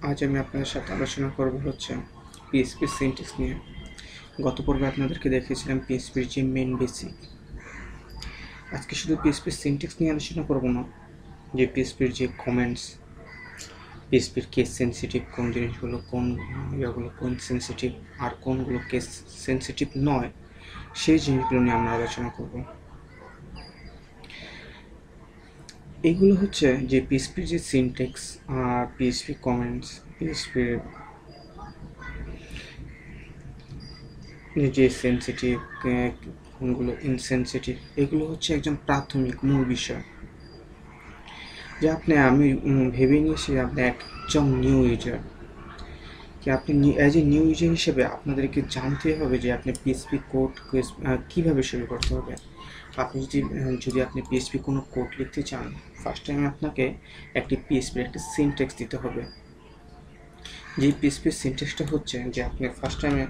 আজ আমি আপনাদের সাথে আলোচনা করব হচ্ছে পিএইচপি সিনট্যাক্স নিয়ে। গত পর্বে আপনাদেরকে দেখিয়েছিলাম পিএইচপির যে মেন বেসিক। আজকে শুধু পিএইচপির সিনট্যাক্স নিয়ে আলোচনা করব না, যে পিএইচপির যে কমেন্টস, পিএইচপির কেস সেন্সিটিভ কোন জিনিসগুলো, কোন ইয়েগুলো কোন সেন্সিটিভ আর কোনগুলো কেস সেন্সিটিভ নয়, সেই জিনিসগুলো নিয়ে আমরা আলোচনা করব। এইগুলো হচ্ছে যে পিএইচপির যে সিনট্যাক্স আর পিএইচপি কমেন্টস, পিএইচপির যে সেন্সিটিভ কোনগুলো ইনসেন্সিটিভ, এগুলো হচ্ছে একজন প্রাথমিক মূল বিষয় যে আমি ভেবে নিয়েছি আপনি একজন নিউ ইউজার, কি আপনি অ্যাজ এ নিউ ইউজার হিসেবে আপনাদেরকে জানতে হবে যে আপনি পিএইচপি কোড কীভাবে শুরু করতে হবে। আপনি যদি আপনি পিএইচপি কোনো কোড লিখতে চান, ফার্স্ট টাইমে আপনাকে একটি পিএইচপির একটি সিনট্যাক্স দিতে হবে। যে পিএইচপির সিনট্যাক্সটা হচ্ছে যে আপনি ফার্স্ট টাইমে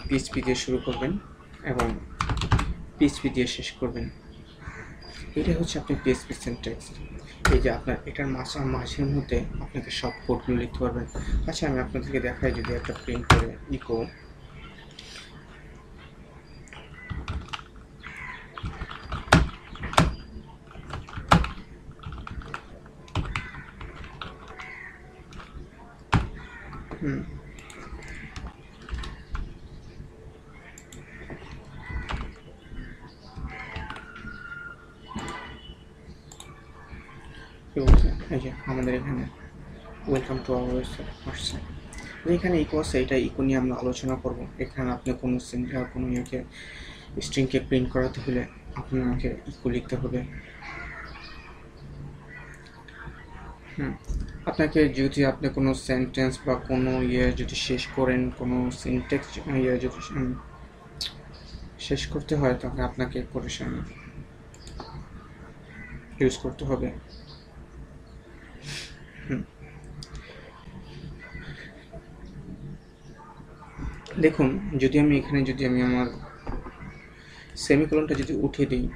পিএইচপি দিয়ে শুরু করবেন এবং পিএইচপি দিয়ে শেষ করবেন। এটা হচ্ছে আপনার পিএইচপি সিনট্যাক্স। এই যে আপনার এটার মাঝের মধ্যে আপনাকে সব কোডগুলো লিখতে পারবেন। আচ্ছা, আমি আপনাদেরকে দেখাই, যদি একটা প্রিন্ট করে ইকো এই যে আমাদের এখানে ওয়েলকাম টু আওয়ার ওয়েবসাইট এখানে ইকো আছে, এটা ইকো নিয়ে আমরা আলোচনা করব। এখানে আপনি কোনো ইয়েকে স্ট্রিংকে প্রিন্ট করাতে হলে আপনাকে ইকো লিখতে হবে। আপনাকে যদি আপনি কোনো সেন্টেন্স বা কোনো যদি শেষ করেন, কোনো সিনট্যাক্স যদি শেষ করতে হয়, তাহলে আপনাকে কোটেশন ইউজ করতে হবে। দেখুন, যদি আমি এখানে আমার সেমিকোলনটা যদি উঠে দিই,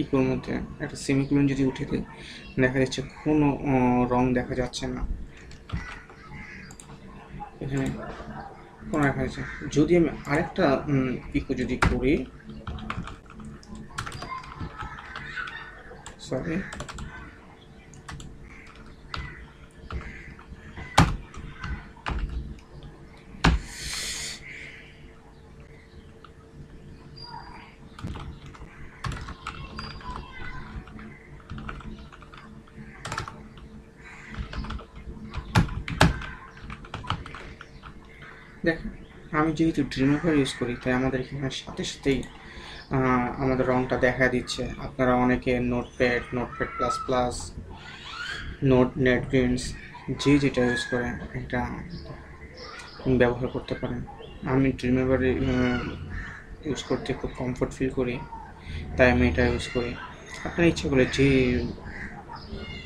ইকোর মধ্যে একটা সেমিকোলন যদি উঠে দিই, দেখা যাচ্ছে কোনো রং দেখা যাচ্ছে না, এখানে কোনো দেখা যাচ্ছে। যদি আমি আরেকটা ইকো যদি করি, সরি, দেখেন, আমি যেহেতু ড্রিমওয়েভার ইউজ করি, তাই আমাদের এখানে সাথে সাথেই আমাদের রংটা দেখা দিচ্ছে। আপনারা অনেকে নোটপ্যাড প্লাস প্লাস, নেটবিনস, যেটা ইউজ করেন এটা ব্যবহার করতে পারেন। আমি ড্রিমওয়েভার ইউজ করতে খুব কমফোর্ট ফিল করি, তাই আমি এটা ইউজ করি। আপনার ইচ্ছা করলে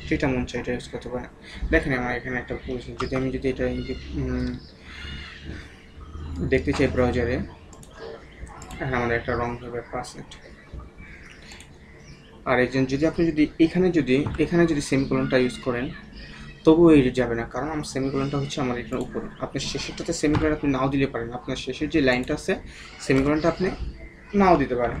যেটা মন চাই এটা ইউজ করতে পারেন। দেখেন, আমার এখানে একটা যদি আমি এটা দেখতে চাই ব্রাউজারে, আমাদের একটা রং হবে পার্সেন্ট। আর একজন আপনি এখানে যদি সেমিকোলনটা ইউজ করেন, তবুও এই যাবে না, কারণ আমার সেমিকোলনটা হচ্ছে আমার এটার উপরে। আপনার শেষেরটাতে সেমিকোলন আপনি নাও দিতে পারেন, আপনার শেষের যে লাইনটা আছে সেমিকোলনটা আপনি নাও দিতে পারেন।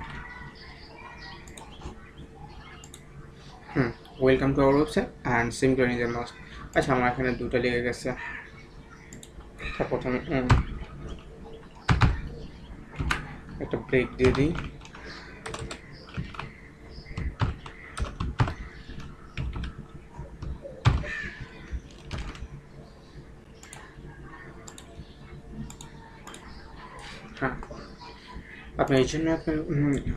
Welcome to our website and semicolon is a must. আচ্ছা, আমার এখানে দুটো লেগে গেছে। প্রথমে একটা ব্রেক দিয়ে দিই। আপনি এই জন্য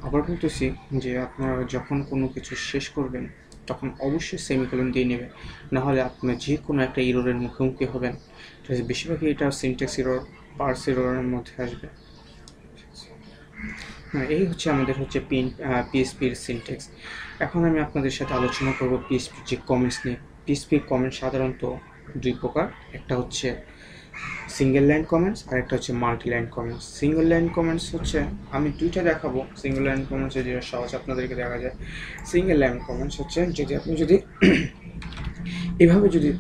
আবার বলতেছি যে আপনারা যখন কোনো কিছু শেষ করবেন, তখন অবশ্যই সেমিকোলন দিয়ে নেবেন, নাহলে আপনার যে কোনো একটা এররের মুখোমুখি হবেন। বেশিরভাগই এটা সিনট্যাক্স এরর, পার্স এররের মধ্যে আসবে। এই হচ্ছে আমাদের পিএইচপির সিনট্যাক্স। এখন আমি আপনাদের সাথে আলোচনা করব পিএইচপির যে কমেন্টস নিয়ে। পিএইচপির কমেন্ট সাধারণত দুই প্রকার, একটা হচ্ছে সিঙ্গেল লাইন কমেন্টস আর একটা হচ্ছে multi line comments. Single line comments হচ্ছে, আমি দুইটা দেখাবো। সিঙ্গেল লাইন কমেন্টস যেটা সহজ আপনাদেরকে দেখা যায়। সিঙ্গেল লাইন কমেন্টস হচ্ছে আপনি যদি এভাবে যদি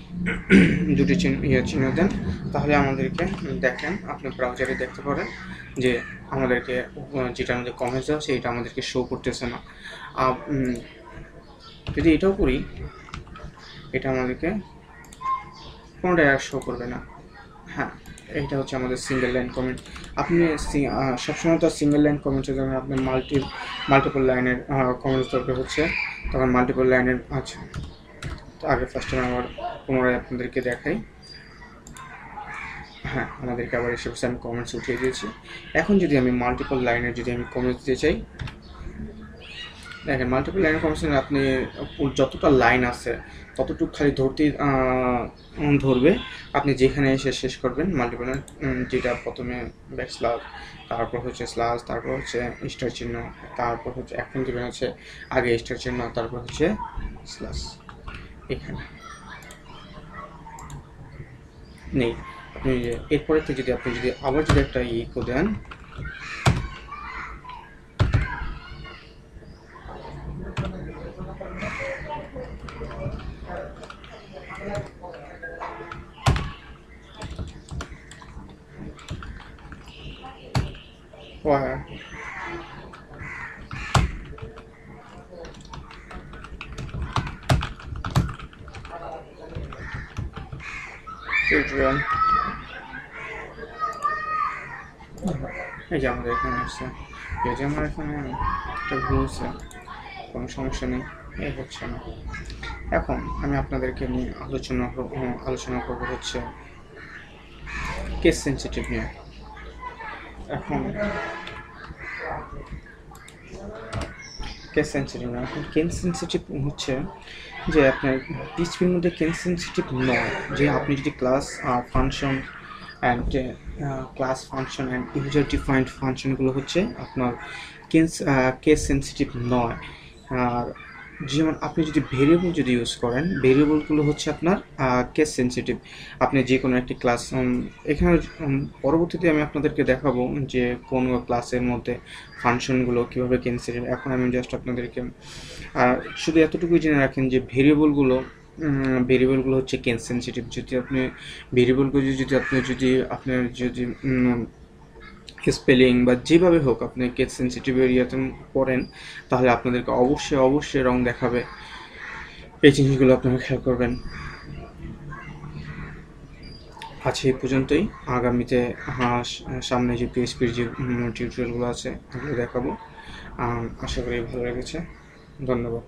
দুটি চিহ্ন দেন, তাহলে আমাদেরকে দেখেন, আপনি ব্রাউজারে দেখতে পারেন যে আমাদেরকে যেটা আমাদের কমেন্টস দেওয়া সেইটা আমাদেরকে শো করতেছে না। যদি এটাও করি, এটা আমাদেরকে কোনোটাই আর শো করবে না। হ্যাঁ, এটা হচ্ছে আমাদের সিঙ্গেল লাইন কমেন্ট। আপনি সবসময় তো সিঙ্গেল লাইন কমেন্টে যখন আপনার মাল্টিপল লাইনের কমেন্টস দরকার হচ্ছে, তখন মাল্টিপল লাইনের আছে। তো আগে ফার্স্টে আবার পুনরায় আপনাদেরকে দেখাই। হ্যাঁ, আমাদেরকে আবার এসে আমি কমেন্টস উঠিয়ে দিয়েছি। এখন যদি আমি মাল্টিপল লাইনের যদি আমি কমেন্টস দিতে চাই, দেখেন মাল্টিপল লাইনের কমেন্টস আপনি যতটা লাইন আছে ততটুকু খালি ধরবে, আপনি যেখানে এসে শেষ করবেন মাল্টিপল লাইন, যেটা প্রথমে ব্যাকস্ল্যাশ, তারপর হচ্ছে স্ল্যাশ, তারপর হচ্ছে স্টার চিহ্ন, তারপর হচ্ছে এখন দেবেন হচ্ছে আগে স্টার চিহ্ন, তারপর হচ্ছে স্ল্যাশ। এখানে নেই, আপনি এরপরে যদি আপনি যদি আবার যদি একটা ইকো দেন, এই যে আমাদের এখানে আসছে, এই যে আমার এখানে একটা ভুল হচ্ছে, কোনো সমস্যা নেই, এই হচ্ছে না। এখন আমি আপনাদেরকে নিয়ে আলোচনা করবো হচ্ছে কেস সেন্সিটিভ নিয়ে। এখন কেস সেন্সিটিভ না, এখন কেস সেন্সিটিভ হচ্ছে যে আপনার পিএইচপির মধ্যে কেস সেন্সিটিভ নয়, যে আপনি যদি class function and user defined ফাংশনগুলো হচ্ছে আপনার কেস সেন্সিটিভ নয়। আর যেমন আপনি যদি ভেরিয়েবল যদি ইউজ করেন, ভেরিয়েবলগুলো হচ্ছে আপনার কেস সেন্সিটিভ। আপনি যে কোনো একটি ক্লাস, এখানে পরবর্তীতে আমি আপনাদেরকে দেখাবো যে কোন ক্লাসের মধ্যে ফাংশনগুলো কীভাবে কেস সেন্সিটিভ। এখন আমি জাস্ট আপনাদেরকে শুধু এতটুকুই জেনে রাখেন যে ভেরিয়েবলগুলো হচ্ছে কেস সেন্সিটিভ। যদি আপনি ভেরিয়েবলগুলো আপনার যদি স্পেলিং বা যেভাবে হোক আপনি কেস সেন্সিটিভ এরিয়াতে পড়েন, তাহলে আপনাদেরকে অবশ্যই রং দেখাবে। এই জিনিসগুলো আপনারা খেয়াল করবেন। আজকে এই পর্যন্তই। আগামীতে সামনে যে পিএইচপির যে টিউটোরিয়ালগুলো আছে ওগুলো দেখাবো। আশা করি ভালো লেগেছে। ধন্যবাদ।